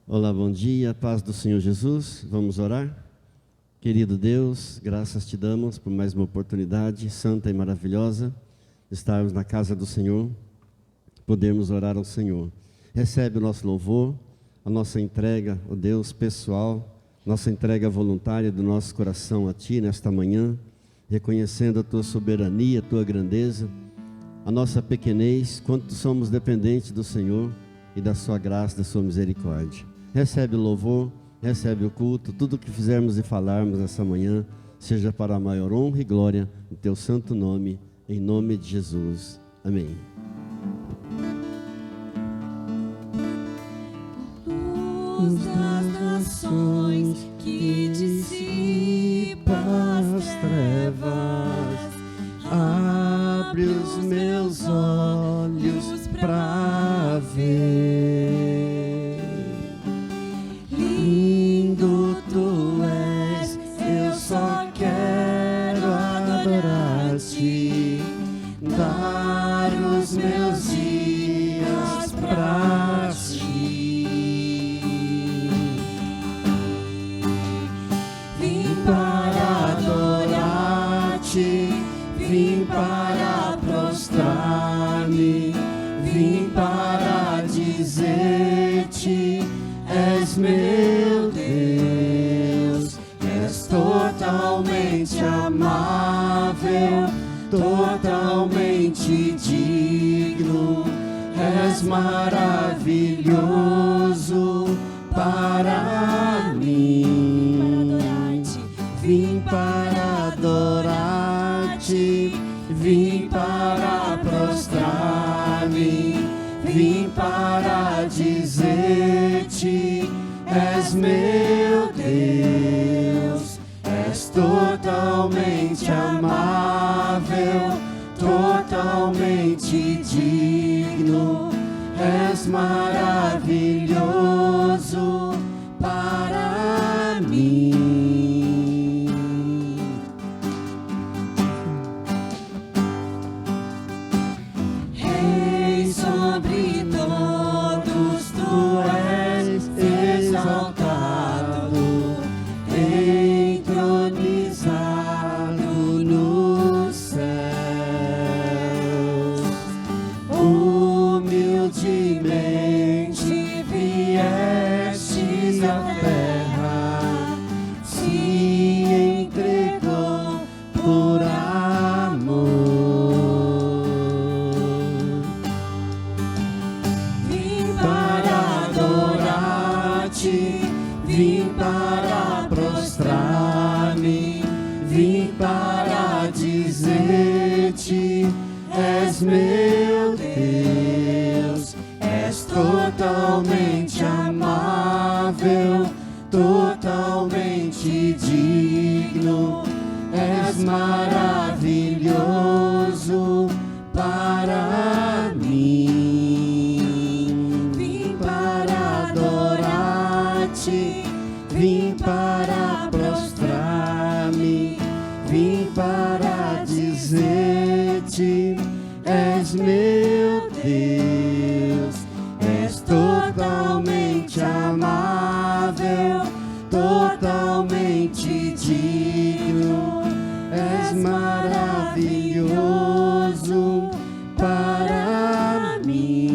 Olá, bom dia, paz do Senhor Jesus. Vamos orar? Querido Deus, graças te damos por mais uma oportunidade santa e maravilhosa de estarmos na casa do Senhor, podermos orar ao Senhor. Recebe o nosso louvor, a nossa entrega, ó Deus, pessoal, nossa entrega voluntária do nosso coração a Ti nesta manhã, reconhecendo a Tua soberania, a Tua grandeza, a nossa pequenez, quanto somos dependentes do Senhor e da Sua graça, da Sua misericórdia. Recebe o louvor, recebe o culto, tudo o que fizermos e falarmos essa manhã, seja para a maior honra e glória do Teu santo nome, em nome de Jesus. Amém. Luz das nações que dissipa as trevas, abre os meus olhos para ver. Lindo tu és, eu só quero adorar-te, dar os meus dias pra ti. Vim para adorar-te, vim para prostrar-me, vim para dizer-te: és meu Deus, és totalmente amável, totalmente digno, és maravilhoso para mim. Vim para adorar-te, vim para prostrar-me, vim para dizer-te: és meu Deus, és totalmente amável, totalmente digno, és maravilhoso para mim. Rei sobre todos, tu és exaltado, entronizado nos céus. Humildemente viestes à terra, se entregou por amor. Vim para adorar-te, vim para prostrar-me, vim para dizer-te: és meu Deus, és totalmente amável, totalmente digno, és maravilhoso para mim. Vim para adorar-te, vim para prostrar-me, vim para dizer-te: és meu Deus, és totalmente amável, totalmente digno, és maravilhoso para mim.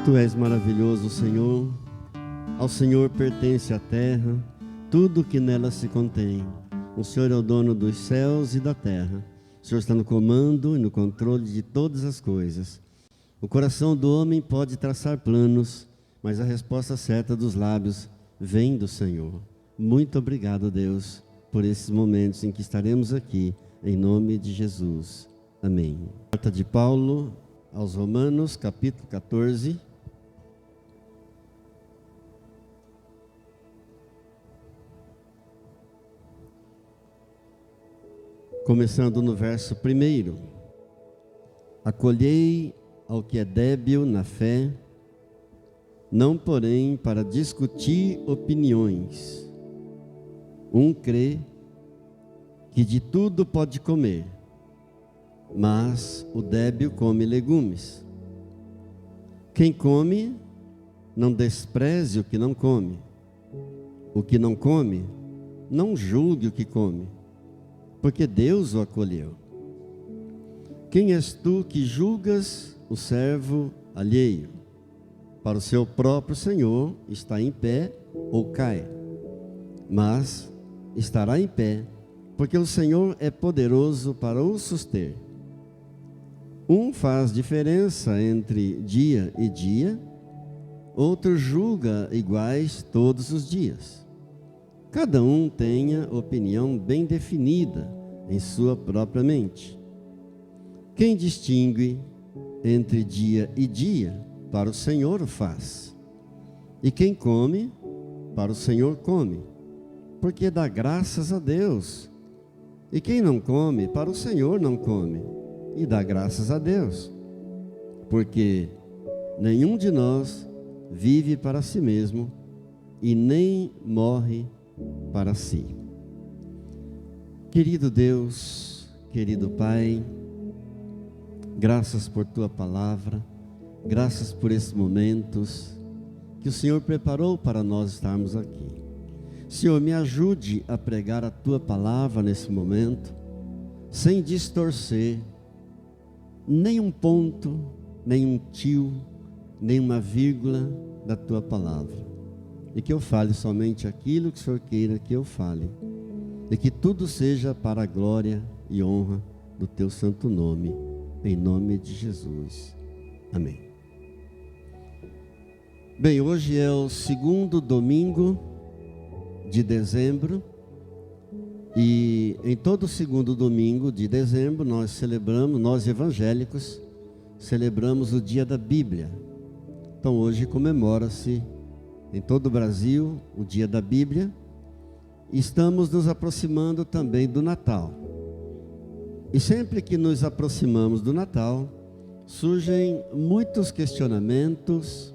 Tu és maravilhoso, Senhor. Ao Senhor pertence a terra, tudo que nela se contém. O Senhor é o dono dos céus e da terra. O Senhor está no comando e no controle de todas as coisas. O coração do homem pode traçar planos, mas a resposta certa dos lábios vem do Senhor. Muito obrigado, Deus, por esses momentos em que estaremos aqui, em nome de Jesus. Amém. Carta de Paulo aos Romanos, capítulo 14. Começando no verso 1. Acolhei ao que é débil na fé, não porém para discutir opiniões. Um crê que de tudo pode comer, mas o débil come legumes. Quem come, não despreze o que não come. O que não come, não julgue o que come, porque Deus o acolheu. Quem és tu que julgas o servo alheio? Para o seu próprio Senhor está em pé ou cai, mas estará em pé, porque o Senhor é poderoso para o suster. Um faz diferença entre dia e dia, outro julga iguais todos os dias. Cada um tenha opinião bem definida em sua própria mente. Quem distingue entre dia e dia, para o Senhor o faz. E quem come, para o Senhor come, porque dá graças a Deus. E quem não come, para o Senhor não come, e dá graças a Deus. Porque nenhum de nós vive para si mesmo, e nem morre para si. Querido Deus, querido Pai, graças por Tua palavra, graças por esses momentos que o Senhor preparou para nós estarmos aqui. Senhor, me ajude a pregar a Tua palavra nesse momento, sem distorcer nenhum ponto, nenhum tio, nenhuma vírgula da Tua palavra. E que eu fale somente aquilo que o Senhor queira que eu fale. E que tudo seja para a glória e honra do Teu santo nome, em nome de Jesus. Amém. Bem, hoje é o segundo domingo de dezembro. E em todo segundo domingo de dezembro nós celebramos, nós evangélicos, celebramos o dia da Bíblia. Então hoje comemora-se em todo o Brasil o dia da Bíblia. Estamos nos aproximando também do Natal. E sempre que nos aproximamos do Natal, surgem muitos questionamentos,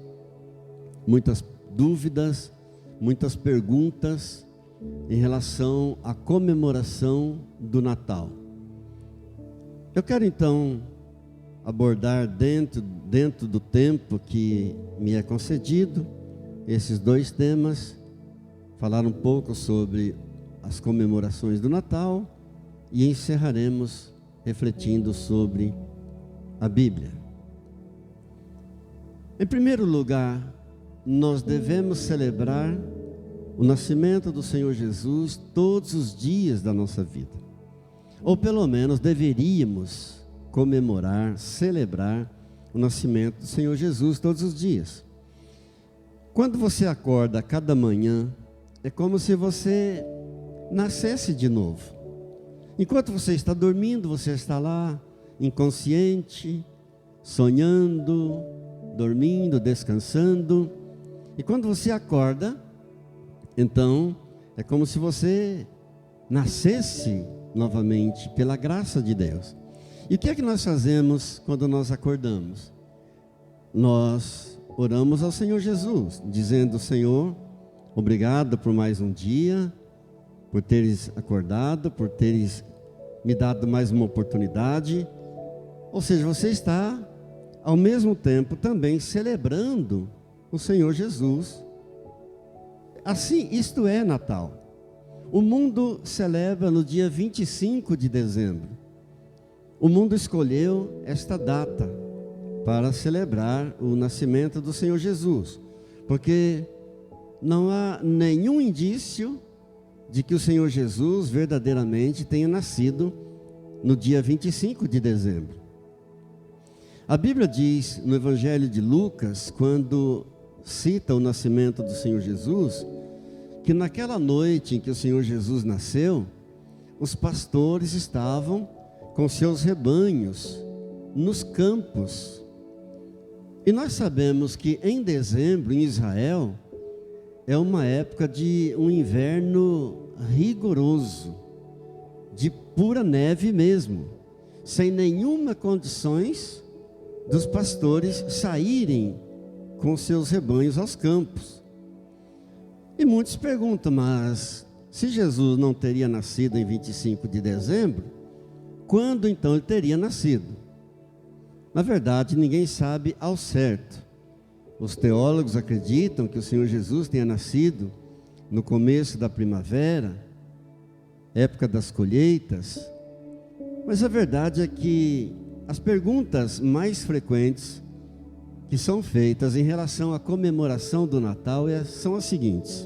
muitas dúvidas, muitas perguntas em relação à comemoração do Natal. Eu quero então abordar dentro do tempo que me é concedido esses dois temas, falar um pouco sobre as comemorações do Natal e encerraremos refletindo sobre a Bíblia. Em primeiro lugar, nós devemos celebrar o nascimento do Senhor Jesus todos os dias da nossa vida. Ou pelo menos deveríamos comemorar, celebrar o nascimento do Senhor Jesus todos os dias. Quando você acorda a cada manhã, é como se você nascesse de novo. Enquanto você está dormindo, você está lá, inconsciente, sonhando, dormindo, descansando. E quando você acorda, então, é como se você nascesse novamente pela graça de Deus. E o que é que nós fazemos quando nós acordamos? Nós oramos ao Senhor Jesus, dizendo: Senhor, obrigado por mais um dia, por teres acordado, por teres me dado mais uma oportunidade. Ou seja, você está ao mesmo tempo também celebrando o Senhor Jesus. Assim, isto é Natal. O mundo celebra no dia 25 de dezembro. O mundo escolheu esta data para celebrar o nascimento do Senhor Jesus, porque não há nenhum indício de que o Senhor Jesus verdadeiramente tenha nascido no dia 25 de dezembro. A Bíblia diz no Evangelho de Lucas, quando cita o nascimento do Senhor Jesus, que naquela noite em que o Senhor Jesus nasceu, os pastores estavam com seus rebanhos nos campos. E nós sabemos que em dezembro, em Israel, é uma época de um inverno rigoroso, de pura neve mesmo, sem nenhuma condições dos pastores saírem com seus rebanhos aos campos. E muitos perguntam, mas se Jesus não teria nascido em 25 de dezembro, quando então ele teria nascido? Na verdade, ninguém sabe ao certo, os teólogos acreditam que o Senhor Jesus tenha nascido no começo da primavera, época das colheitas, mas a verdade é que as perguntas mais frequentes que são feitas em relação à comemoração do Natal são as seguintes: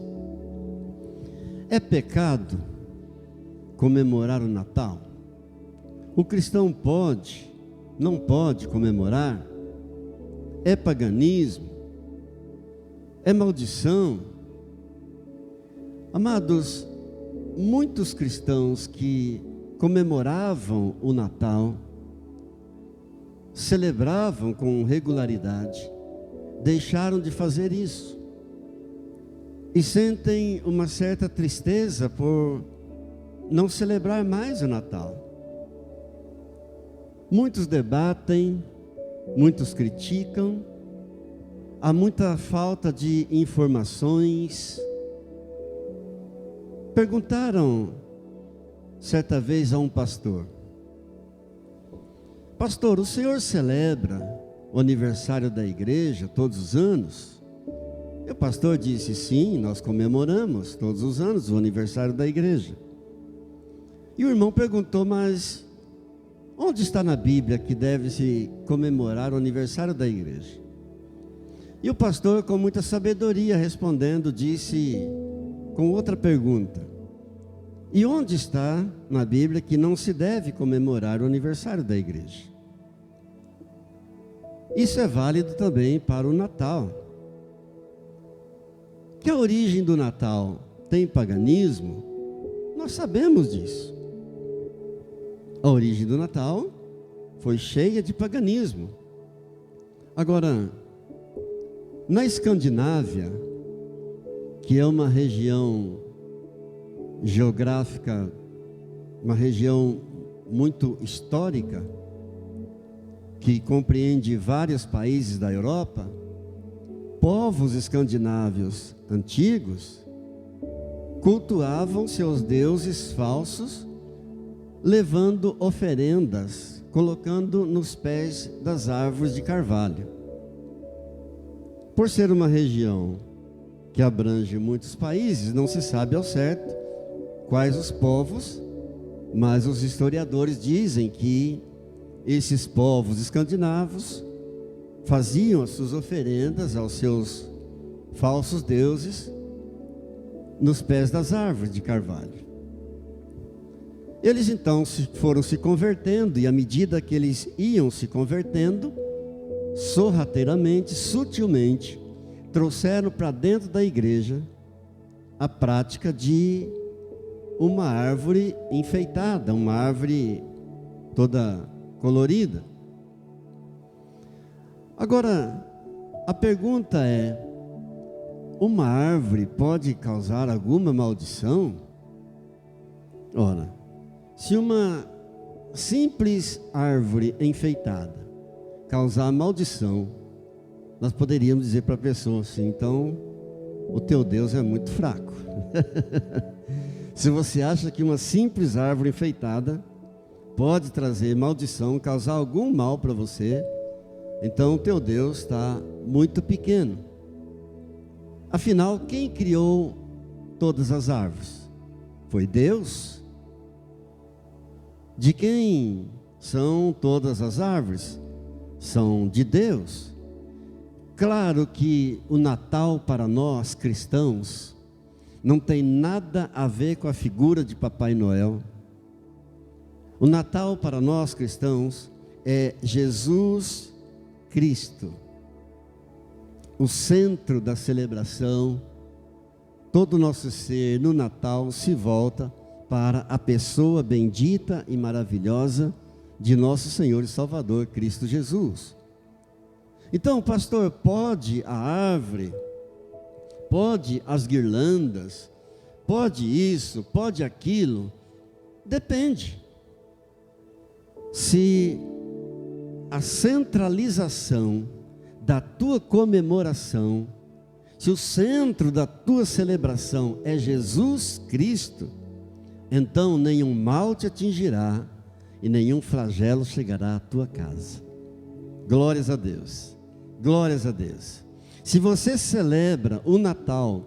é pecado comemorar o Natal? O cristão pode, não pode comemorar? É paganismo? É maldição? Amados, muitos cristãos que comemoravam o Natal, celebravam com regularidade, deixaram de fazer isso e sentem uma certa tristeza por não celebrar mais o Natal. Muitos debatem, muitos criticam, há muita falta de informações. Perguntaram certa vez a um pastor: pastor, o senhor celebra o aniversário da igreja todos os anos? E o pastor disse: sim, nós comemoramos todos os anos o aniversário da igreja. E o irmão perguntou: mas onde está na Bíblia que deve-se comemorar o aniversário da igreja? E o pastor, com muita sabedoria respondendo, disse com outra pergunta: e onde está na Bíblia que não se deve comemorar o aniversário da igreja? Isso é válido também para o Natal. Que a origem do Natal tem paganismo, nós sabemos disso. A origem do Natal foi cheia de paganismo. Agora, na Escandinávia, que é uma região geográfica, uma região muito histórica, que compreende vários países da Europa, povos escandinavos antigos cultuavam seus deuses falsos, levando oferendas, colocando nos pés das árvores de carvalho. Por ser uma região que abrange muitos países, não se sabe ao certo quais os povos, mas os historiadores dizem que esses povos escandinavos faziam as suas oferendas aos seus falsos deuses nos pés das árvores de carvalho. Eles então foram se convertendo, e à medida que eles iam se convertendo, sorrateiramente, sutilmente, trouxeram para dentro da igreja a prática de uma árvore enfeitada, uma árvore toda colorida. Agora, a pergunta é: uma árvore pode causar alguma maldição? Ora, se uma simples árvore enfeitada causar maldição, nós poderíamos dizer para a pessoa assim: então o teu Deus é muito fraco. Se você acha que uma simples árvore enfeitada pode trazer maldição, causar algum mal para você, então o teu Deus está muito pequeno. Afinal, quem criou todas as árvores? Foi Deus? De quem são todas as árvores? São de Deus. Claro que o Natal para nós cristãos não tem nada a ver com a figura de Papai Noel. O Natal para nós cristãos é Jesus Cristo, o centro da celebração. Todo o nosso ser no Natal se volta para a pessoa bendita e maravilhosa de nosso Senhor e Salvador Cristo Jesus. Então, pastor, pode a árvore, pode as guirlandas, pode isso, pode aquilo? Depende. Se a centralização da tua comemoração, se o centro da tua celebração é Jesus Cristo, então nenhum mal te atingirá e nenhum flagelo chegará à tua casa. Glórias a Deus, glórias a Deus. Se você celebra o Natal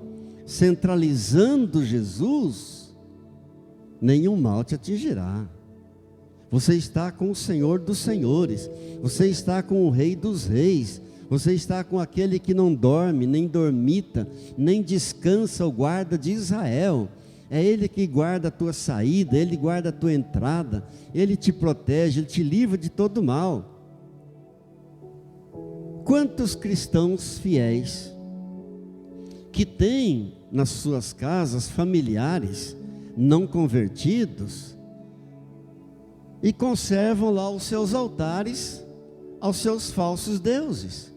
centralizando Jesus, nenhum mal te atingirá. Você está com o Senhor dos Senhores, você está com o Rei dos Reis, você está com aquele que não dorme, nem dormita, nem descansa, o guarda de Israel. É Ele que guarda a tua saída, Ele guarda a tua entrada, Ele te protege, Ele te livra de todo mal. Quantos cristãos fiéis que têm nas suas casas familiares não convertidos e conservam lá os seus altares aos seus falsos deuses.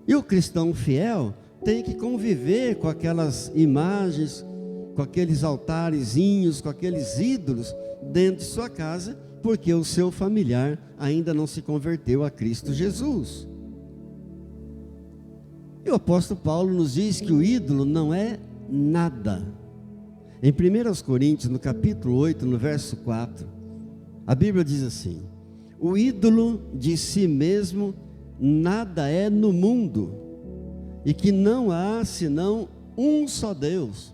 E o cristão fiel tem que conviver com aquelas imagens, com aqueles altarezinhos, com aqueles ídolos dentro de sua casa, porque o seu familiar ainda não se converteu a Cristo Jesus. E o apóstolo Paulo nos diz que o ídolo não é nada. Em 1 Coríntios, no capítulo 8, no verso 4, a Bíblia diz assim: o ídolo de si mesmo nada é no mundo, e que não há senão um só Deus.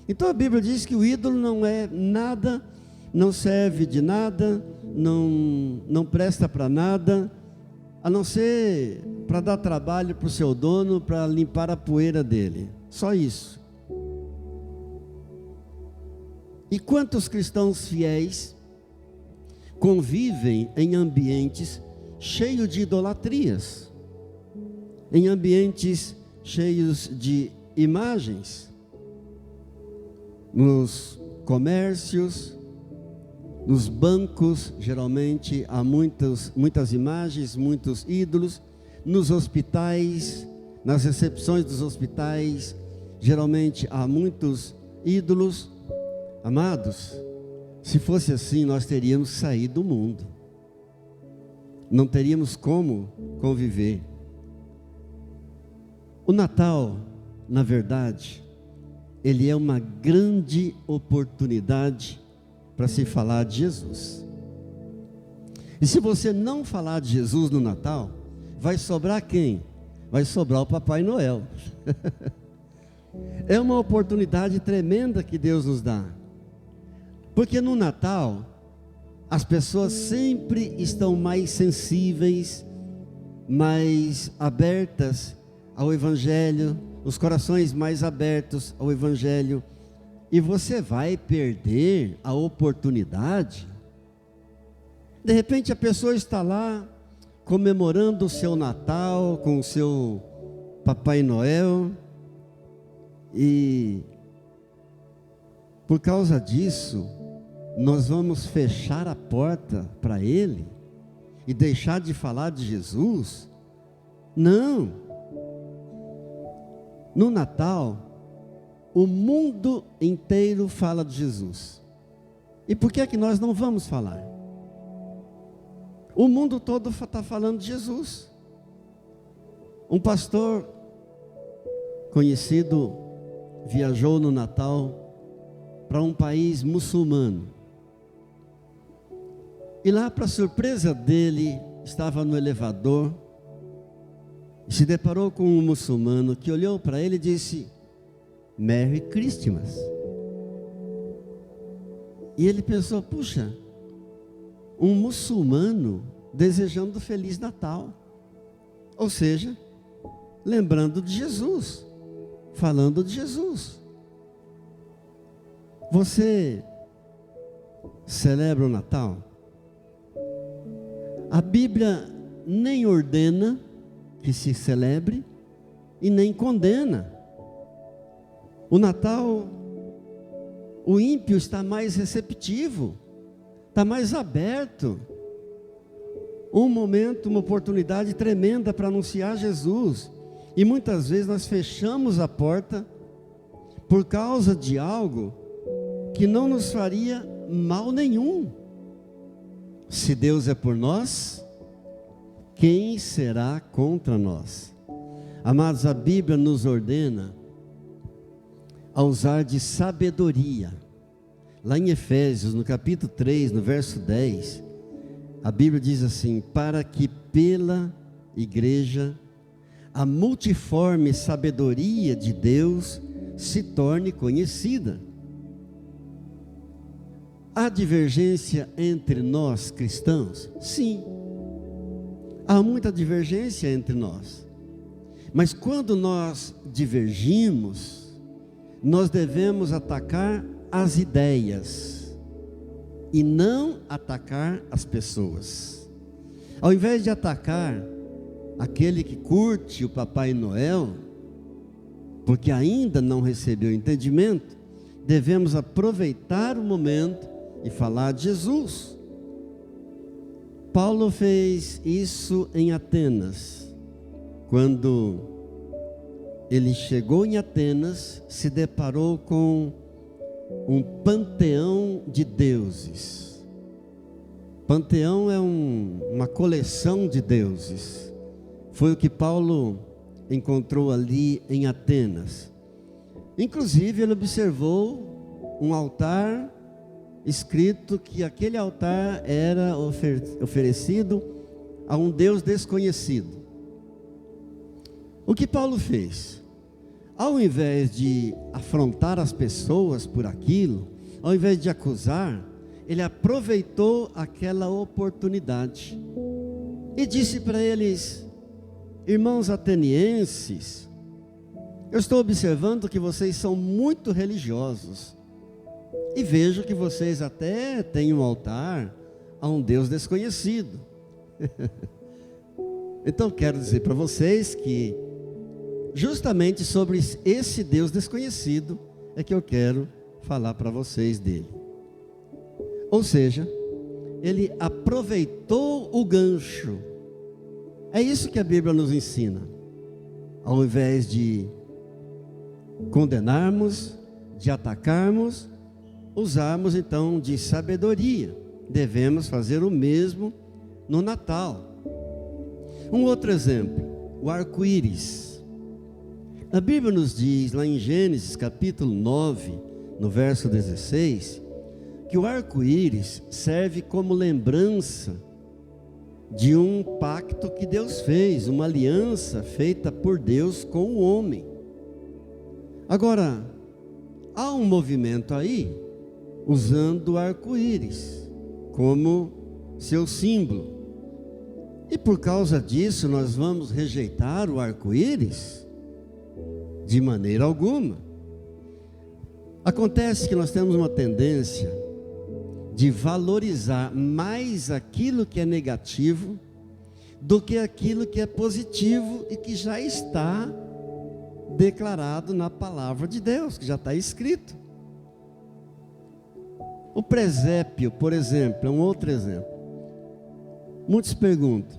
Então a Bíblia diz que o ídolo não é nada, não serve de nada, não presta para nada, a não ser para dar trabalho para o seu dono, para limpar a poeira dele. Só isso. E quantos cristãos fiéis convivem em ambientes cheios de idolatrias, em ambientes cheios de imagens, nos comércios, nos bancos, geralmente há muitas imagens, muitos ídolos, nos hospitais, nas recepções dos hospitais, geralmente há muitos ídolos. Amados, se fosse assim, nós teríamos saído do mundo, não teríamos como conviver. O Natal, na verdade, ele é uma grande oportunidade para se falar de Jesus. E se você não falar de Jesus no Natal, vai sobrar quem? Vai sobrar o Papai Noel. É uma oportunidade tremenda que Deus nos dá. Porque no Natal, as pessoas sempre estão mais sensíveis, mais abertas ao Evangelho, os corações mais abertos ao Evangelho, e você vai perder a oportunidade. De repente a pessoa está lá, comemorando o seu Natal, com o seu Papai Noel, e por causa disso, nós vamos fechar a porta para ele, e deixar de falar de Jesus? Não. No Natal, o mundo inteiro fala de Jesus. E por que é que nós não vamos falar? O mundo todo está falando de Jesus. Um pastor conhecido viajou no Natal para um país muçulmano. E lá, para surpresa dele, estava no elevador e se deparou com um muçulmano que olhou para ele e disse: Merry Christmas. E ele pensou: puxa, um muçulmano desejando Feliz Natal. Ou seja, lembrando de Jesus, falando de Jesus. Você celebra o Natal? A Bíblia nem ordena que se celebre e nem condena. O Natal, o ímpio está mais receptivo, está mais aberto. Um momento, uma oportunidade tremenda para anunciar Jesus. E muitas vezes nós fechamos a porta por causa de algo que não nos faria mal nenhum. Se Deus é por nós, quem será contra nós? Amados, a Bíblia nos ordena a usar de sabedoria. Lá em Efésios, no capítulo 3, no verso 10, a Bíblia diz assim: para que pela igreja a multiforme sabedoria de Deus se torne conhecida. Há divergência entre nós cristãos? Sim. Há muita divergência entre nós. Mas quando nós divergimos, nós devemos atacar as ideias e não atacar as pessoas. Ao invés de atacar aquele que curte o Papai Noel, porque ainda não recebeu entendimento, devemos aproveitar o momento e falar de Jesus. Paulo fez isso em Atenas. Quando ele chegou em Atenas, se deparou com um panteão de deuses. Panteão é uma coleção de deuses. Foi o que Paulo encontrou ali em Atenas. Inclusive, ele observou um altar escrito que aquele altar era oferecido a um Deus desconhecido. O que Paulo fez? Ao invés de afrontar as pessoas por aquilo, ao invés de acusar, ele aproveitou aquela oportunidade e disse para eles: irmãos atenienses, eu estou observando que vocês são muito religiosos e vejo que vocês até têm um altar a um Deus desconhecido. Então quero dizer para vocês que justamente sobre esse Deus desconhecido é que eu quero falar para vocês dele. Ou seja, ele aproveitou o gancho. É isso que a Bíblia nos ensina. Ao invés de condenarmos, de atacarmos, usarmos então de sabedoria. Devemos fazer o mesmo no Natal. Um outro exemplo, o arco-íris. A Bíblia nos diz, lá em Gênesis capítulo 9, no verso 16, que o arco-íris serve como lembrança de um pacto que Deus fez, uma aliança feita por Deus com o homem. Agora, há um movimento aí, usando o arco-íris como seu símbolo. E por causa disso, nós vamos rejeitar o arco-íris? De maneira alguma. Acontece que nós temos uma tendência de valorizar mais aquilo que é negativo do que aquilo que é positivo e que já está declarado na palavra de Deus, que já está escrito. O presépio, por exemplo, é um outro exemplo. Muitos perguntam: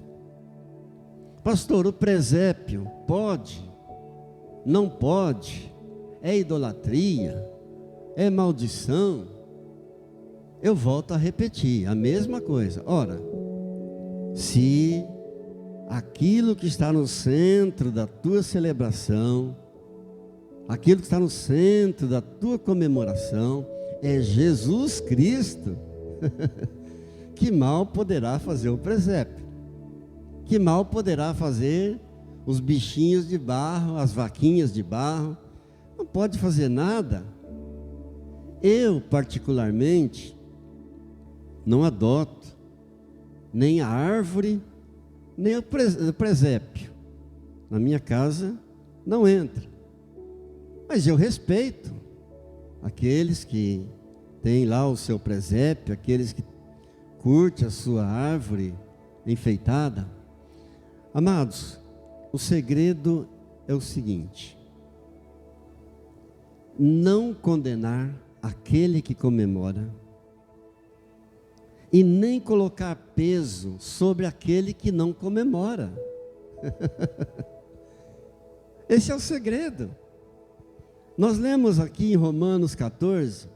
pastor, o presépio pode? Não pode? É idolatria? É maldição? Eu volto a repetir a mesma coisa. Ora, se aquilo que está no centro da tua celebração, aquilo que está no centro da tua comemoração é Jesus Cristo, que mal poderá fazer o presépio? Que mal poderá fazer os bichinhos de barro, as vaquinhas de barro? Não pode fazer nada. Eu, particularmente, não adoto nem a árvore, nem o presépio. Na minha casa não entra. Mas eu respeito aqueles que têm lá o seu presépio, aqueles que curtem a sua árvore enfeitada. Amados, o segredo é o seguinte: não condenar aquele que comemora e nem colocar peso sobre aquele que não comemora. Esse é o segredo. Nós lemos aqui em Romanos 14,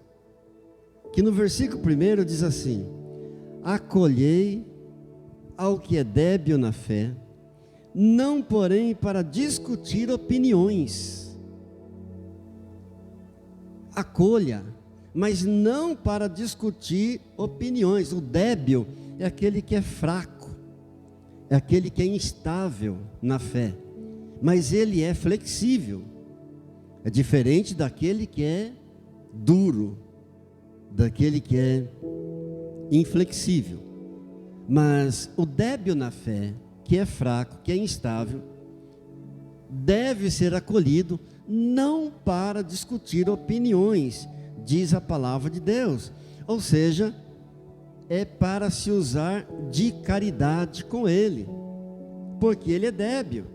que no versículo 1 diz assim: acolhei ao que é débil na fé, não porém para discutir opiniões. Acolha, mas não para discutir opiniões. O débil é aquele que é fraco, é aquele que é instável na fé. mas ele é flexível. É diferente daquele que é duro, daquele que é inflexível. Mas o débil na fé, que é fraco, que é instável, deve ser acolhido, não para discutir opiniões, diz a palavra de Deus. Ou seja, é para se usar de caridade com ele, porque ele é débil.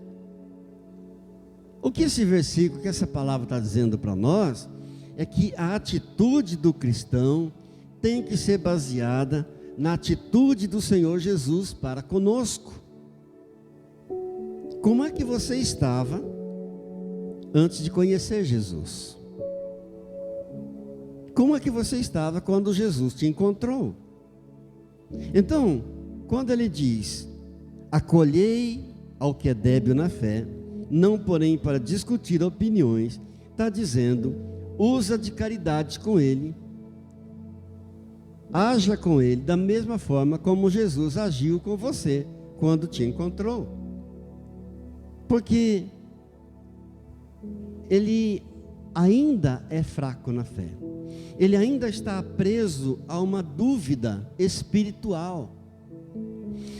O que esse versículo, que essa palavra está dizendo para nós, é que a atitude do cristão tem que ser baseada na atitude do Senhor Jesus para conosco. Como é que você estava antes de conhecer Jesus? Como é que você estava quando Jesus te encontrou? Então, quando ele diz, acolhei ao que é débil na fé, não porém para discutir opiniões, está dizendo, usa de caridade com ele, haja com ele da mesma forma como Jesus agiu com você quando te encontrou. Porque ele ainda é fraco na fé. Ele ainda está preso a uma dúvida espiritual.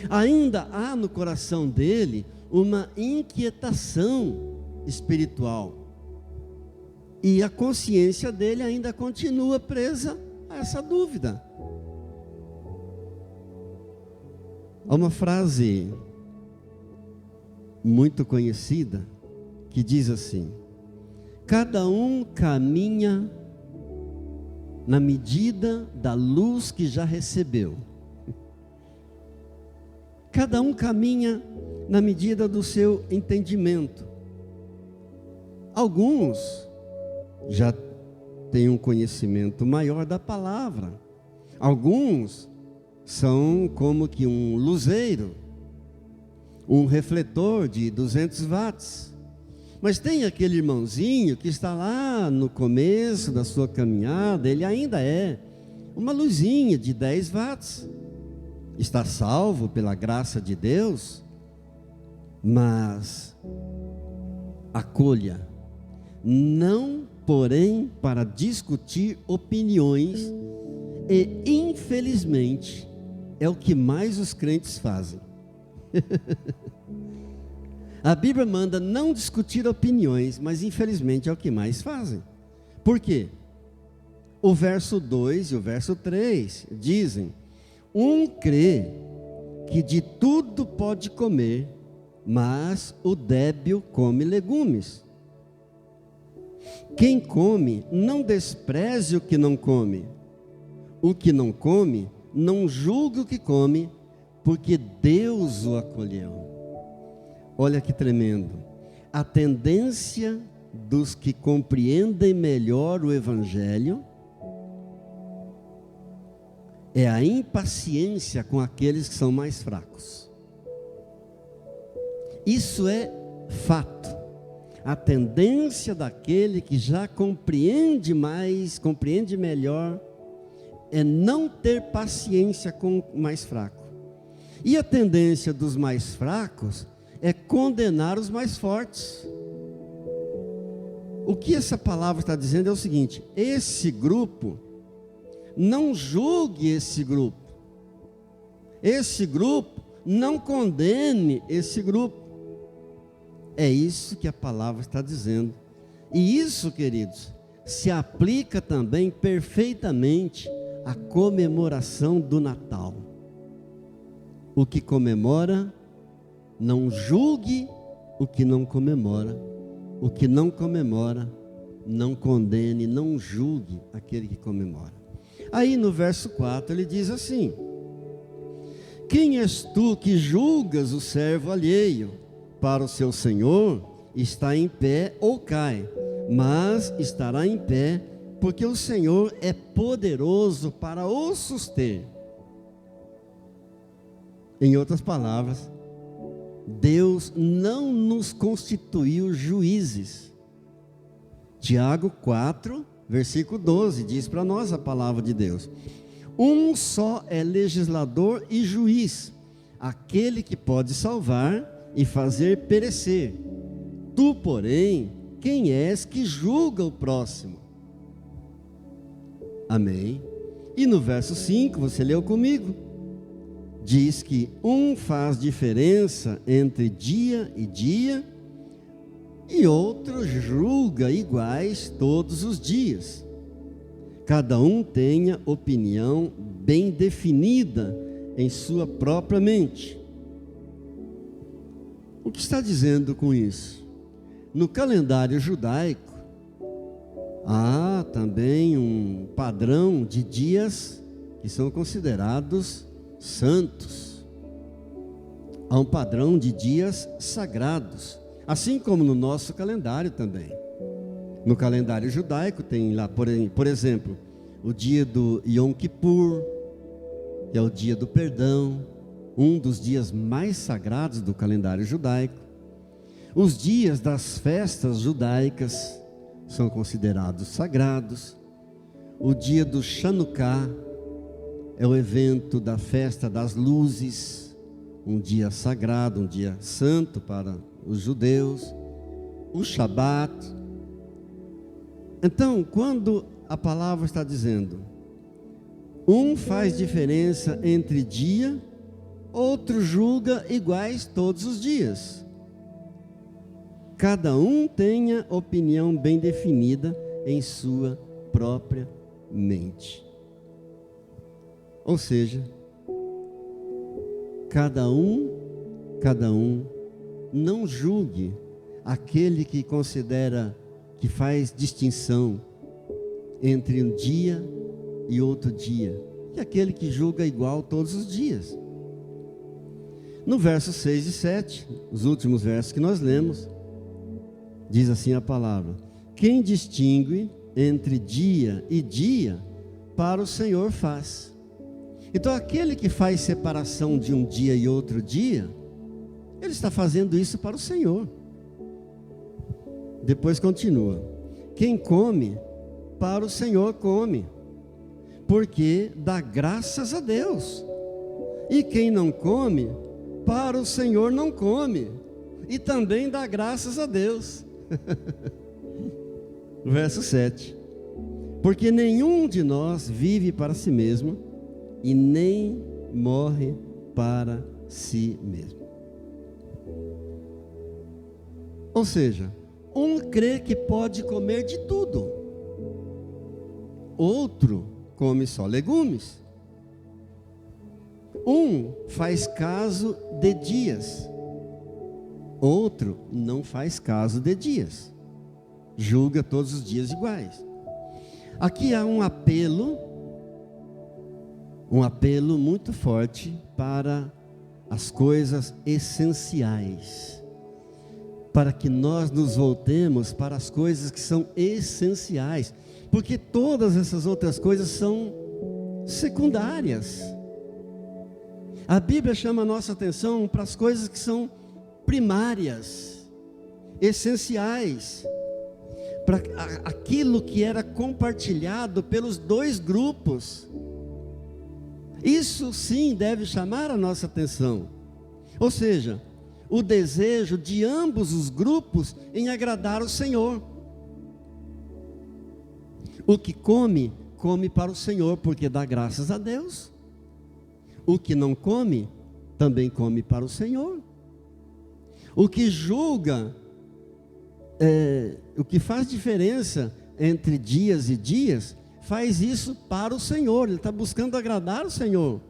Ainda há no coração dele uma inquietação espiritual. E a consciência dele ainda continua presa a essa dúvida. Há uma frase muito conhecida que diz assim: cada um caminha na medida da luz que já recebeu. Cada um caminha na medida do seu entendimento. Alguns já têm um conhecimento maior da palavra. Alguns são como que um luzeiro, um refletor de 200 watts. Mas tem aquele irmãozinho que está lá no começo da sua caminhada, ele ainda é uma luzinha de 10 watts. Está salvo pela graça de Deus, mas acolha, não porém para discutir opiniões, e infelizmente é o que mais os crentes fazem. A Bíblia manda não discutir opiniões, mas infelizmente é o que mais fazem. Por quê? O verso 2 e o verso 3 dizem: um crê que de tudo pode comer, mas o débil come legumes. Quem come, não despreze o que não come. O que não come, não julgue o que come, porque Deus o acolheu. Olha que tremendo. A tendência dos que compreendem melhor o Evangelho é a impaciência com aqueles que são mais fracos. Isso é fato. A tendência daquele que já compreende mais, compreende melhor, é não ter paciência com o mais fraco. E a tendência dos mais fracos é condenar os mais fortes. O que essa palavra está dizendo é o seguinte: esse grupo, não julgue esse grupo. Esse grupo, não condene esse grupo. É isso que a palavra está dizendo. E isso, queridos, se aplica também perfeitamente à comemoração do Natal. O que comemora, não julgue o que não comemora. O que não comemora, não condene, não julgue aquele que comemora. Aí no verso 4 ele diz assim: quem és tu que julgas o servo alheio? Para o seu senhor está em pé ou cai, mas estará em pé, porque o Senhor é poderoso para o suster. Em outras palavras, Deus não nos constituiu juízes. Tiago 4, versículo 12, diz para nós a palavra de Deus: um só é legislador e juiz, aquele que pode salvar e fazer perecer. Tu, porém, quem és que julga o próximo? Amém. E no verso 5, você leu comigo, diz que um faz diferença entre dia e dia, e outro julga iguais todos os dias. Cada um tenha opinião bem definida em sua própria mente. O que está dizendo com isso? No calendário judaico, há também um padrão de dias que são considerados santos. Há um padrão de dias sagrados, assim como no nosso calendário também. No calendário judaico tem lá, por exemplo, o dia do Yom Kippur, que é o dia do perdão, um dos dias mais sagrados do calendário judaico. Os dias das festas judaicas são considerados sagrados. O dia do Chanukah é o evento da festa das luzes, um dia sagrado, um dia santo para os judeus. O Shabat. Então, quando a palavra está dizendo, um faz diferença entre dia, outro julga iguais todos os dias. Cada um tenha opinião bem definida em sua própria mente. Ou seja, cada um não julgue aquele que considera que faz distinção entre um dia e outro dia, e aquele que julga igual todos os dias. No verso 6 e 7, os últimos versos que nós lemos, diz assim a palavra: quem distingue entre dia e dia, para o Senhor faz. Então aquele que faz separação de um dia e outro dia, ele está fazendo isso para o Senhor. Depois continua: quem come, para o Senhor come, porque dá graças a Deus. E quem não come, para o Senhor não come, e também dá graças a Deus. Verso 7: porque nenhum de nós vive para si mesmo, e nem morre para si mesmo. Ou seja, um crê que pode comer de tudo, outro come só legumes. Um faz caso de dias, outro não faz caso de dias, julga todos os dias iguais. Aqui há um apelo muito forte para as coisas essenciais, para que nós nos voltemos para as coisas que são essenciais, porque todas essas outras coisas são secundárias. A Bíblia chama a nossa atenção para as coisas que são primárias, essenciais, para aquilo que era compartilhado pelos dois grupos. Isso sim deve chamar a nossa atenção. Ou seja, o desejo de ambos os grupos em agradar o Senhor. O que come, come para o Senhor, porque dá graças a Deus. O que não come, também come para o Senhor. O que julga, o que faz diferença entre dias e dias, faz isso para o Senhor, ele está buscando agradar o Senhor.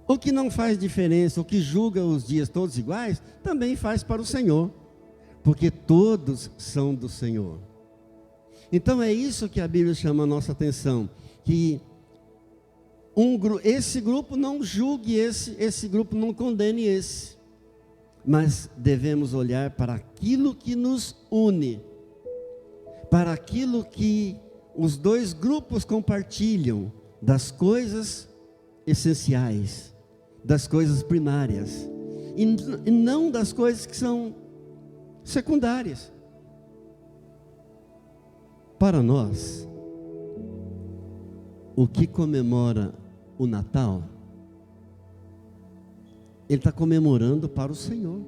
O que não faz diferença, o que julga os dias todos iguais, também faz para o Senhor, porque todos são do Senhor. Então é isso que a Bíblia chama a nossa atenção, que esse grupo não julgue esse grupo não condene esse, mas devemos olhar para aquilo que nos une, para aquilo que os dois grupos compartilham, das coisas essenciais, das coisas primárias, e não das coisas que são secundárias. Para nós, o que comemora o Natal, ele está comemorando para o Senhor.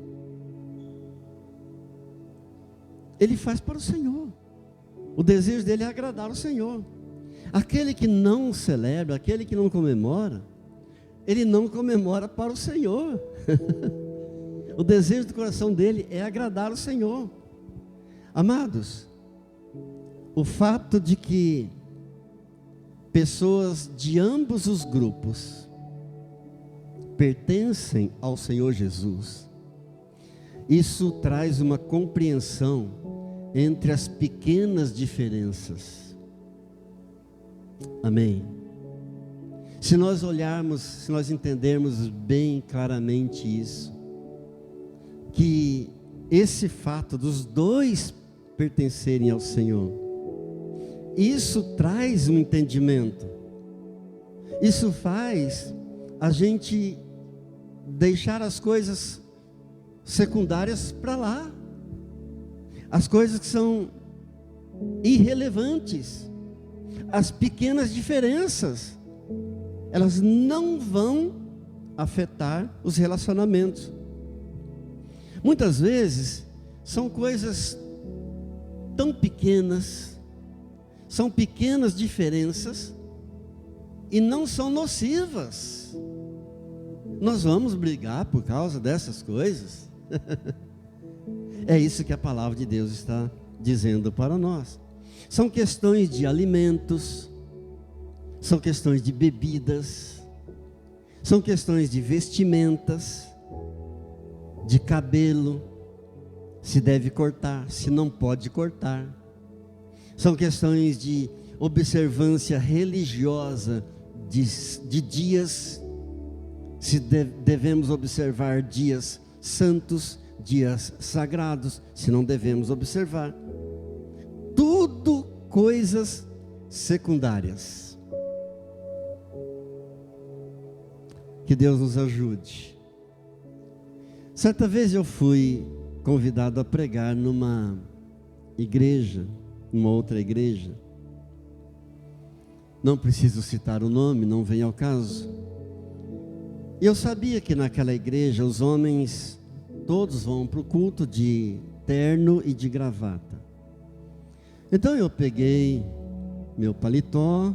ele faz para o Senhor. O desejo dele é agradar o Senhor. Aquele que não celebra, aquele que não comemora, ele não comemora para o Senhor. O desejo do coração dele é agradar o Senhor. Amados, o fato de que pessoas de ambos os grupos pertencem ao Senhor Jesus, isso traz uma compreensão entre as pequenas diferenças. Amém? Se nós olharmos, se nós entendermos bem claramente isso, que esse fato dos dois pertencerem ao Senhor, isso traz um entendimento, isso faz a gente deixar as coisas secundárias para lá, as coisas que são irrelevantes, as pequenas diferenças, elas não vão afetar os relacionamentos. Muitas vezes são coisas tão pequenas, são pequenas diferenças e não são nocivas. Nós vamos brigar por causa dessas coisas? É isso que a palavra de Deus está dizendo para nós. São questões de alimentos, são questões de bebidas, são questões de vestimentas, de cabelo, se deve cortar, se não pode cortar. São questões de observância religiosa de dias, se devemos observar dias santos, dias sagrados, se não devemos observar. Tudo coisas secundárias. Que Deus nos ajude. Certa vez eu fui convidado a pregar numa igreja, numa outra igreja. Não preciso citar o nome, não vem ao caso. E eu sabia que naquela igreja os homens todos vão para o culto de terno e de gravata. Então eu peguei meu paletó,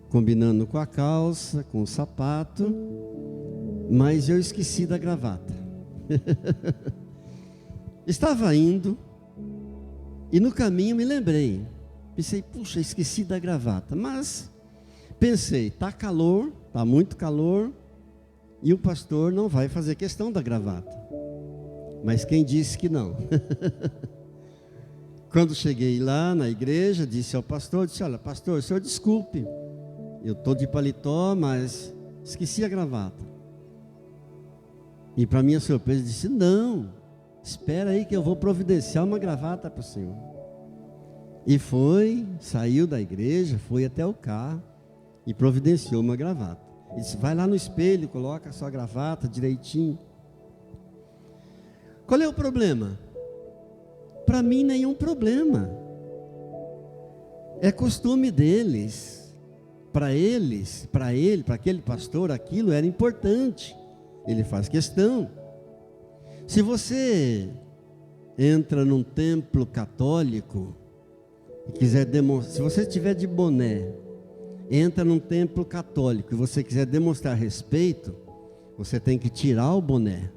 combinando com a calça, com o sapato, mas eu esqueci da gravata. Estava indo e no caminho me lembrei. Pensei, puxa, esqueci da gravata. Mas pensei, está calor, está muito calor, e o pastor não vai fazer questão da gravata. Mas quem disse que não? Quando cheguei lá na igreja, disse ao pastor, disse, olha, pastor, o senhor desculpe, eu estou de paletó, mas esqueci a gravata. E para minha surpresa, disse, não, espera aí que eu vou providenciar uma gravata para o senhor. E foi, saiu da igreja, foi até o carro e providenciou uma gravata. Ele disse, vai lá no espelho, coloca a sua gravata direitinho. Qual é o problema? Para mim nenhum problema. É costume deles. Para eles, para ele, para aquele pastor, aquilo era importante. Ele faz questão. Se você entra num templo católico e quiser demonstrar, se você estiver de boné, entra num templo católico e você quiser demonstrar respeito, você tem que tirar o boné.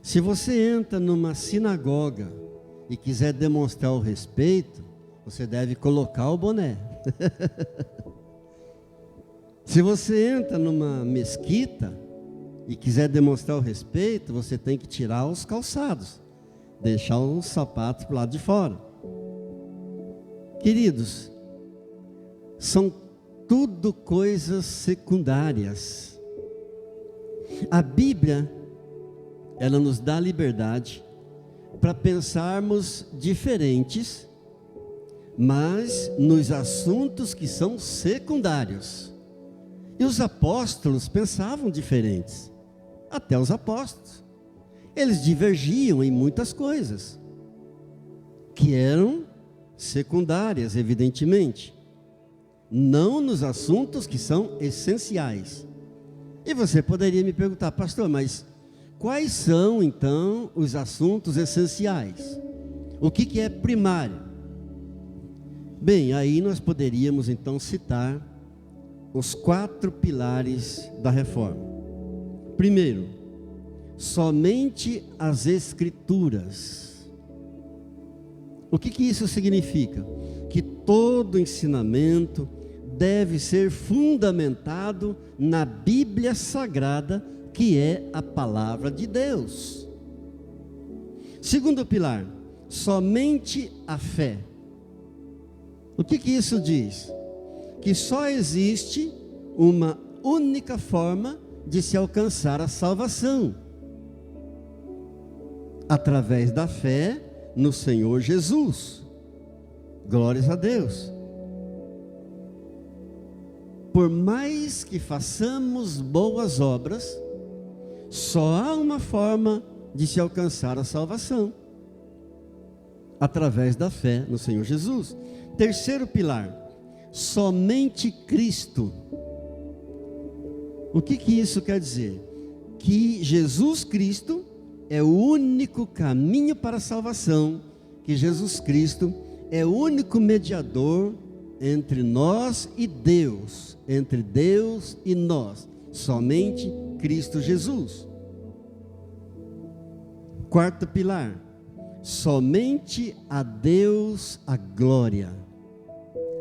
Se você entra numa sinagoga e quiser demonstrar o respeito, você deve colocar o boné. Se você entra numa mesquita e quiser demonstrar o respeito, você tem que tirar os calçados, deixar os sapatos para o lado de fora. Queridos, são tudo coisas secundárias. A Bíblia, ela nos dá liberdade para pensarmos diferentes, mas nos assuntos que são secundários. E os apóstolos pensavam diferentes, até os apóstolos. Eles divergiam em muitas coisas, que eram secundárias, evidentemente. Não nos assuntos que são essenciais. E você poderia me perguntar, pastor, mas quais são então os assuntos essenciais? O que é primário? Bem, aí nós poderíamos então citar os 4 pilares da reforma. Primeiro, somente as Escrituras. O que isso significa? Que todo ensinamento deve ser fundamentado na Bíblia Sagrada, que é a palavra de Deus. Segundo pilar, somente a fé. O que isso diz? Que só existe uma única forma de se alcançar a salvação: através da fé no Senhor Jesus. Glórias a Deus. Por mais que façamos boas obras, só há uma forma de se alcançar a salvação: através da fé no Senhor Jesus. Terceiro pilar, somente Cristo. O que isso quer dizer? Que Jesus Cristo é o único caminho para a salvação, que Jesus Cristo é o único mediador entre nós e Deus, entre Deus e nós, somente Cristo Jesus. Quarto pilar, somente a Deus a glória.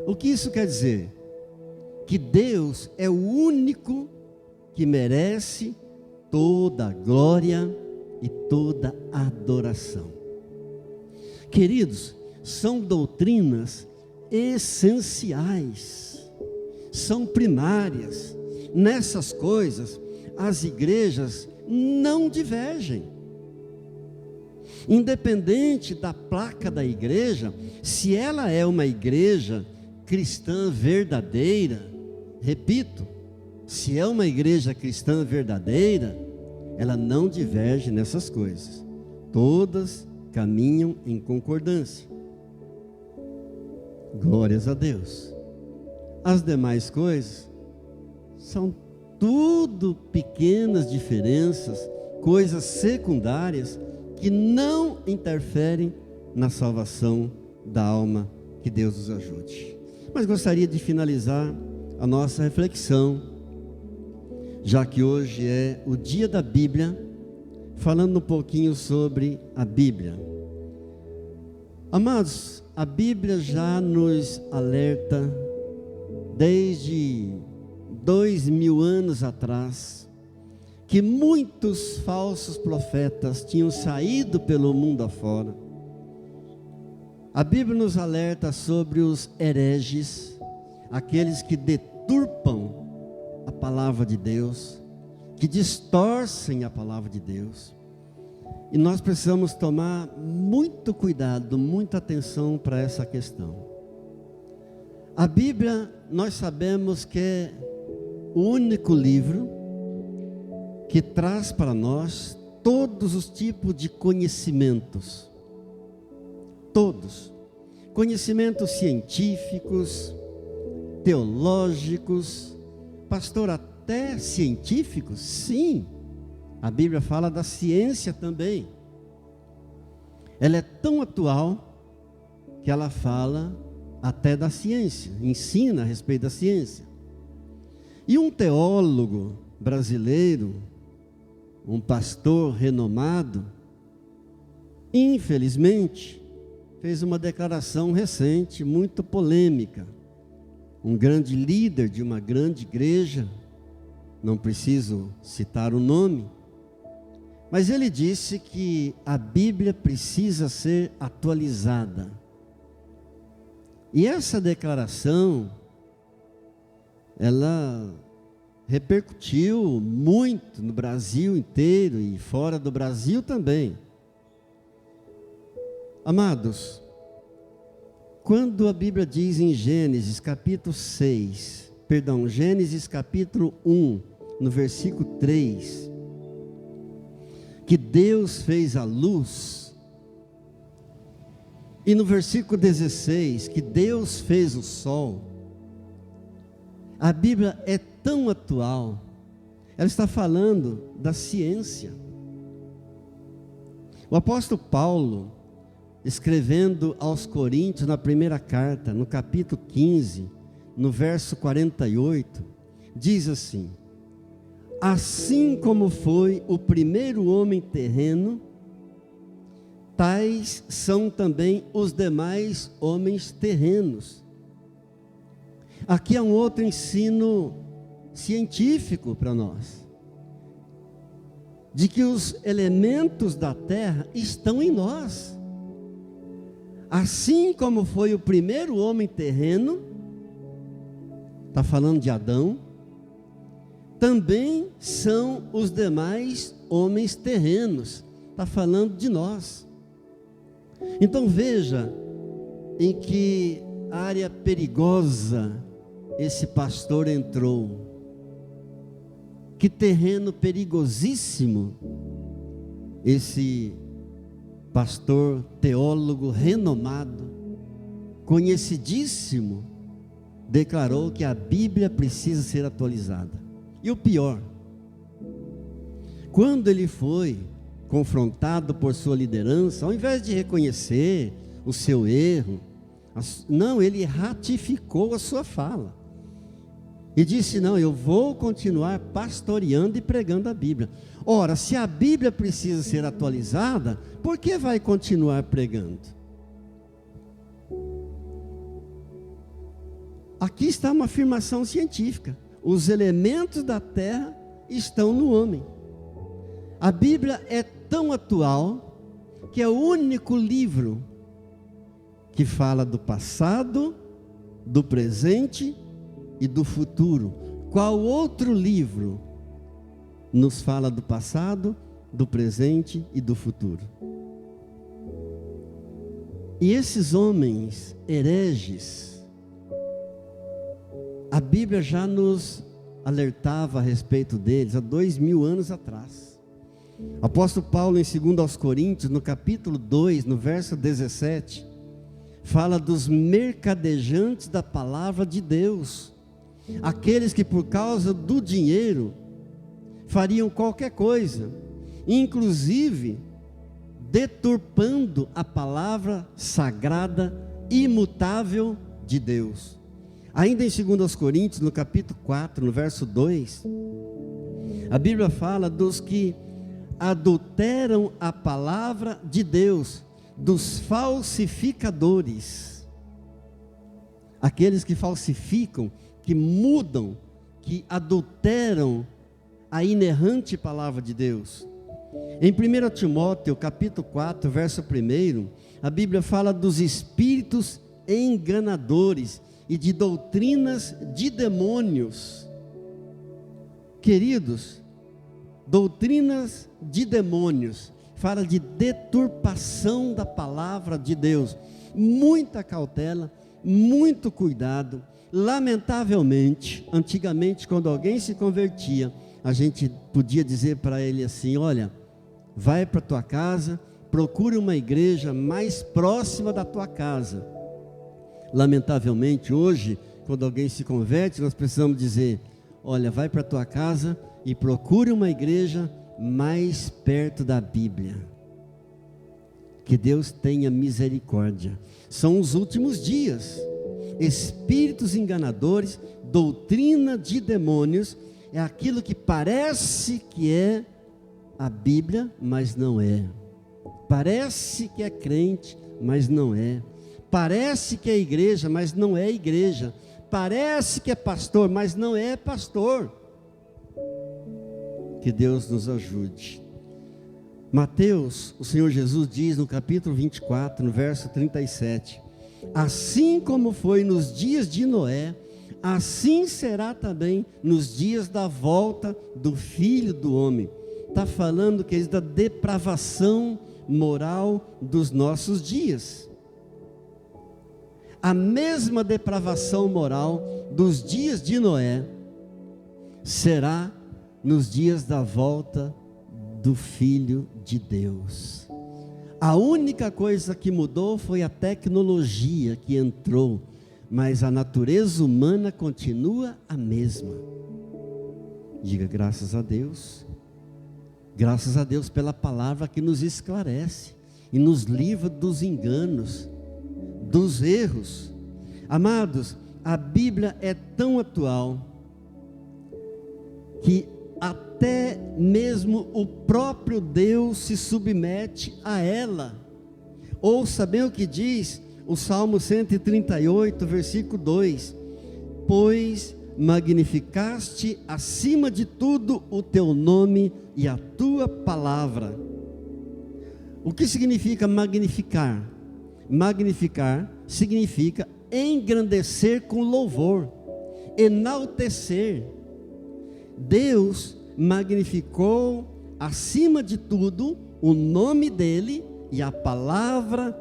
O que isso quer dizer? Que Deus é o único que merece toda a glória e toda a adoração. Queridos, são doutrinas essenciais, são primárias. Nessas coisas, as igrejas não divergem. Independente da placa da igreja, se ela é uma igreja cristã verdadeira, repito, se é uma igreja cristã verdadeira, ela não diverge nessas coisas. Todas caminham em concordância. Glórias a Deus. As demais coisas são tudo pequenas diferenças, coisas secundárias que não interferem na salvação da alma. Que Deus nos ajude. Mas gostaria de finalizar a nossa reflexão, já que hoje é o dia da Bíblia, falando um pouquinho sobre a Bíblia. Amados, a Bíblia já nos alerta desde 2000 anos atrás que muitos falsos profetas tinham saído pelo mundo afora. A Bíblia nos alerta sobre os hereges, aqueles que deturpam a palavra de Deus, que distorcem a palavra de Deus. E nós precisamos tomar muito cuidado, muita atenção para essa questão. A Bíblia, nós sabemos que é o único livro que traz para nós todos os tipos de conhecimentos. Todos. Conhecimentos científicos, teológicos, pastor, até científicos, sim. A Bíblia fala da ciência também. Ela é tão atual que ela fala até da ciência, ensina a respeito da ciência. E um teólogo brasileiro, um pastor renomado, infelizmente, fez uma declaração recente, muito polêmica. Um grande líder de uma grande igreja, não preciso citar o nome, mas ele disse que a Bíblia precisa ser atualizada. E essa declaração, ela repercutiu muito no Brasil inteiro e fora do Brasil também. Amados, quando a Bíblia diz em Gênesis capítulo 1, no versículo 3, que Deus fez a luz, e no versículo 16, que Deus fez o sol, a Bíblia é tão atual, ela está falando da ciência, O apóstolo Paulo, escrevendo aos Coríntios na primeira carta, no capítulo 15, no verso 48, diz assim: assim como foi o primeiro homem terreno, tais são também os demais homens terrenos. Aqui é um outro ensino científico para nós, de que os elementos da terra estão em nós. Assim como foi o primeiro homem terreno, está falando de Adão, também são os demais homens terrenos, está falando de nós. Então veja em que área perigosa esse pastor entrou. Que terreno perigosíssimo esse pastor, teólogo renomado, conhecidíssimo, declarou que a Bíblia precisa ser atualizada. E o pior, quando ele foi confrontado por sua liderança, ao invés de reconhecer o seu erro, não, ele ratificou a sua fala. E disse: não, eu vou continuar pastoreando e pregando a Bíblia. Ora, se a Bíblia precisa ser atualizada, por que vai continuar pregando? Aqui está uma afirmação científica. Os elementos da terra estão no homem. A Bíblia é tão atual que é o único livro que fala do passado, do presente e do futuro. Qual outro livro nos fala do passado, do presente e do futuro? E esses homens hereges, a Bíblia já nos alertava a respeito deles há 2000 anos atrás. O apóstolo Paulo, em 2 aos Coríntios, no capítulo 2, no verso 17, fala dos mercadejantes da palavra de Deus, aqueles que por causa do dinheiro fariam qualquer coisa, inclusive deturpando a palavra sagrada, imutável de Deus. Ainda em 2 aos Coríntios, no capítulo 4, no verso 2, a Bíblia fala dos que adulteram a palavra de Deus, dos falsificadores, aqueles que falsificam, que mudam, que adulteram a inerrante palavra de Deus. Em 1 Timóteo, capítulo 4, verso 1, a Bíblia fala dos espíritos enganadores e de doutrinas de demônios. Queridos, doutrinas de demônios, fala de deturpação da palavra de Deus. Muita cautela, muito cuidado. Lamentavelmente, antigamente, quando alguém se convertia, a gente podia dizer para ele assim: olha, vai para a tua casa, procure uma igreja mais próxima da tua casa. Lamentavelmente, hoje, quando alguém se converte, nós precisamos dizer: olha, vai para a tua casa e procure uma igreja mais perto da Bíblia. Que Deus tenha misericórdia. São os últimos dias. Espíritos enganadores, doutrina de demônios, é aquilo que parece que é a Bíblia, mas não é. Parece que é crente, mas não é. Parece que é igreja, mas não é igreja. Parece que é pastor, mas não é pastor. Que Deus nos ajude. Mateus, o Senhor Jesus diz no capítulo 24, no verso 37, assim como foi nos dias de Noé, assim será também nos dias da volta do Filho do Homem. Está falando que é da depravação moral dos nossos dias. A mesma depravação moral dos dias de Noé será nos dias da volta do Filho de Deus. A única coisa que mudou foi a tecnologia que entrou, mas a natureza humana continua a mesma. Diga graças a Deus. Graças a Deus pela palavra que nos esclarece e nos livra dos enganos, dos erros. Amados, a Bíblia é tão atual que até mesmo o próprio Deus se submete a ela. Ouça bem o que diz o Salmo 138, versículo 2: pois magnificaste acima de tudo o teu nome e a tua palavra. O que significa magnificar? Magnificar significa engrandecer com louvor, enaltecer. Deus magnificou acima de tudo o nome dele e a palavra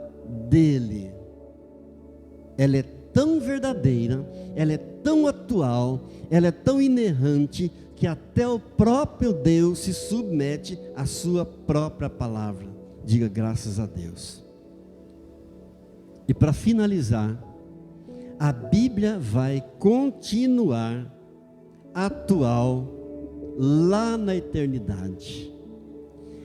dele. Ela é tão verdadeira, ela é tão atual, ela é tão inerrante, que até o próprio Deus se submete à sua própria palavra. Diga graças a Deus. E para finalizar, a Bíblia vai continuar atual lá na eternidade.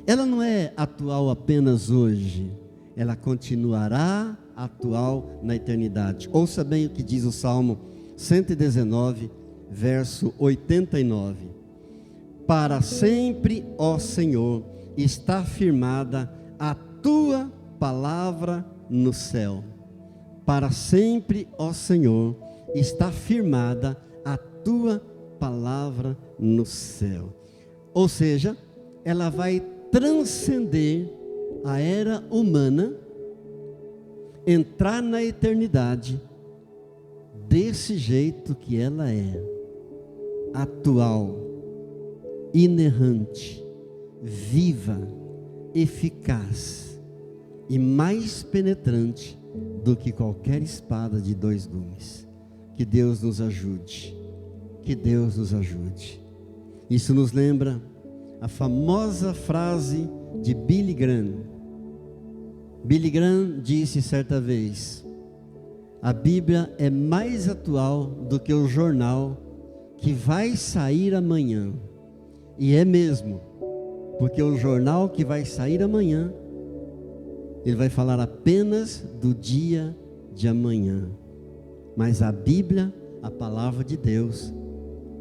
Ela não é atual apenas hoje, ela continuará atual na eternidade. Ouça bem o que diz o Salmo 119, verso 89. Para sempre, ó Senhor, está firmada a tua palavra no céu. Para sempre, ó Senhor, está firmada a tua palavra no céu. Ou seja, ela vai transcender a era humana, entrar na eternidade desse jeito que ela é, atual, inerrante, viva, eficaz e mais penetrante do que qualquer espada de dois gumes. Que Deus nos ajude, que Deus nos ajude. Isso nos lembra a famosa frase de Billy Graham. Billy Graham disse certa vez: a Bíblia é mais atual do que o jornal que vai sair amanhã. E é mesmo, porque o jornal que vai sair amanhã, ele vai falar apenas do dia de amanhã. Mas a Bíblia, a palavra de Deus,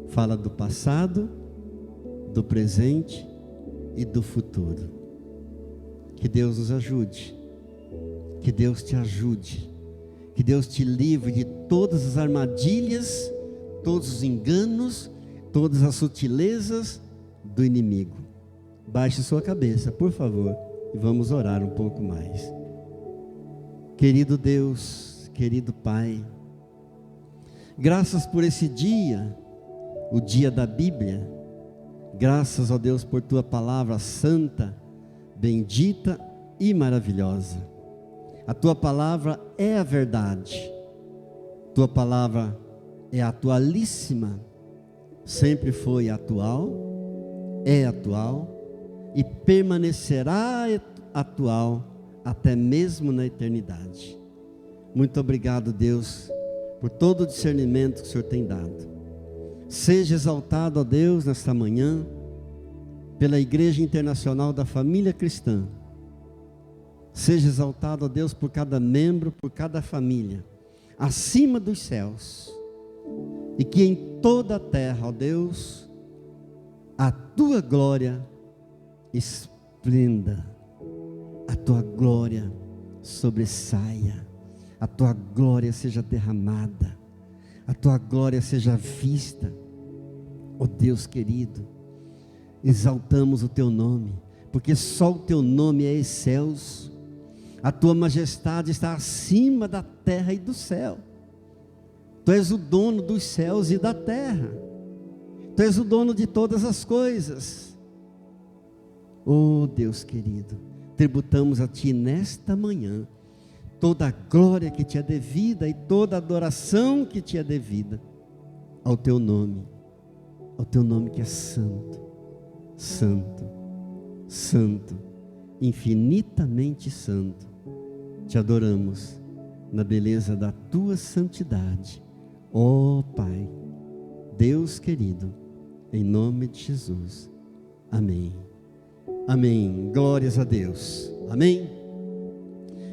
fala do passado, do presente e do futuro. Que Deus nos ajude, que Deus te ajude, que Deus te livre de todas as armadilhas, todos os enganos, todas as sutilezas do inimigo. Baixe sua cabeça, por favor, e vamos orar um pouco mais. Querido Deus, querido Pai, graças por esse dia, o dia da Bíblia. Graças, ó Deus, por tua palavra santa, bendita e maravilhosa. A tua palavra é a verdade. Tua palavra é atualíssima. Sempre foi atual, é atual e permanecerá atual até mesmo na eternidade. Muito obrigado, Deus, por todo o discernimento que o Senhor tem dado. Seja exaltado, ó Deus, nesta manhã, pela Igreja Internacional da Família Cristã. Seja exaltado, ó Deus, por cada membro, por cada família, acima dos céus. E que em toda a terra, ó Deus, a tua glória esplenda, a tua glória sobressaia, a tua glória seja derramada, a tua glória seja vista. Ó Deus querido, exaltamos o teu nome, porque só o teu nome é excelso. A tua majestade está acima da terra e do céu. Tu és o dono dos céus e da terra. Tu és o dono de todas as coisas. Oh Deus querido, tributamos a ti nesta manhã toda a glória que te é devida e toda a adoração que te é devida ao teu nome que é santo, santo, santo, infinitamente santo. Te adoramos na beleza da tua santidade, ó Pai, Deus querido, em nome de Jesus, amém Amém. Glórias a Deus. Amém.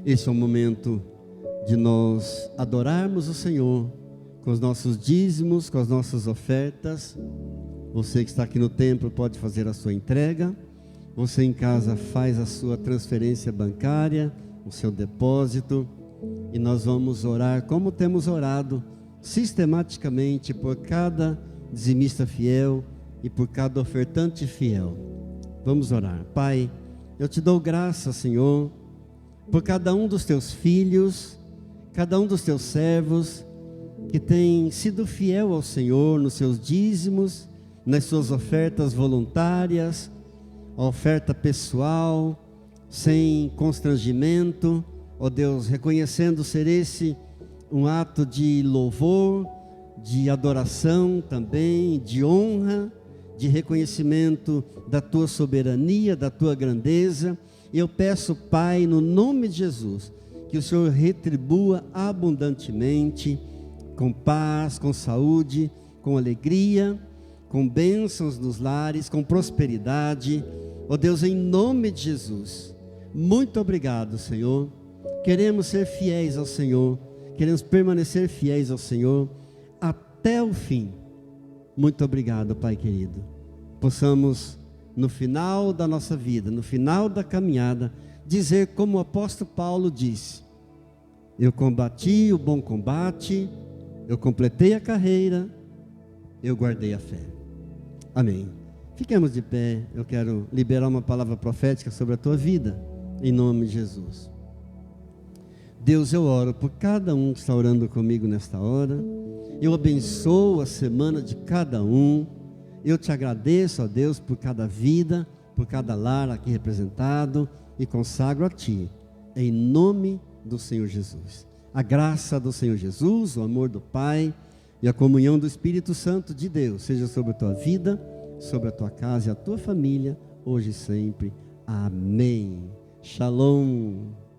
Esse é o momento de nós adorarmos o Senhor com os nossos dízimos, com as nossas ofertas. Você que está aqui no templo pode fazer a sua entrega. Você em casa faz a sua transferência bancária, o seu depósito. E nós vamos orar como temos orado sistematicamente por cada dizimista fiel e por cada ofertante fiel. Vamos orar. Pai, eu te dou graça, Senhor, por cada um dos teus filhos, cada um dos teus servos que tem sido fiel ao Senhor nos seus dízimos, nas suas ofertas voluntárias, a oferta pessoal, sem constrangimento, ó Deus, reconhecendo ser esse um ato de louvor, de adoração também, de honra, de reconhecimento da tua soberania, da tua grandeza. E eu peço, Pai, no nome de Jesus, que o Senhor retribua abundantemente, com paz, com saúde, com alegria, com bênçãos nos lares, com prosperidade. Ó Deus, em nome de Jesus, muito obrigado, Senhor. Queremos ser fiéis ao Senhor, queremos permanecer fiéis ao Senhor até o fim. Muito obrigado, Pai querido. Possamos, no final da nossa vida, no final da caminhada, dizer como o apóstolo Paulo disse: eu combati o bom combate, eu completei a carreira, eu guardei a fé. Amém. Fiquemos de pé. Eu quero liberar uma palavra profética sobre a tua vida, em nome de Jesus. Deus, eu oro por cada um que está orando comigo nesta hora. Eu abençoo a semana de cada um. Eu te agradeço, ó Deus, por cada vida, por cada lar aqui representado, e consagro a Ti, em nome do Senhor Jesus. A graça do Senhor Jesus, o amor do Pai e a comunhão do Espírito Santo de Deus seja sobre a tua vida, sobre a tua casa e a tua família, hoje e sempre. Amém. Shalom.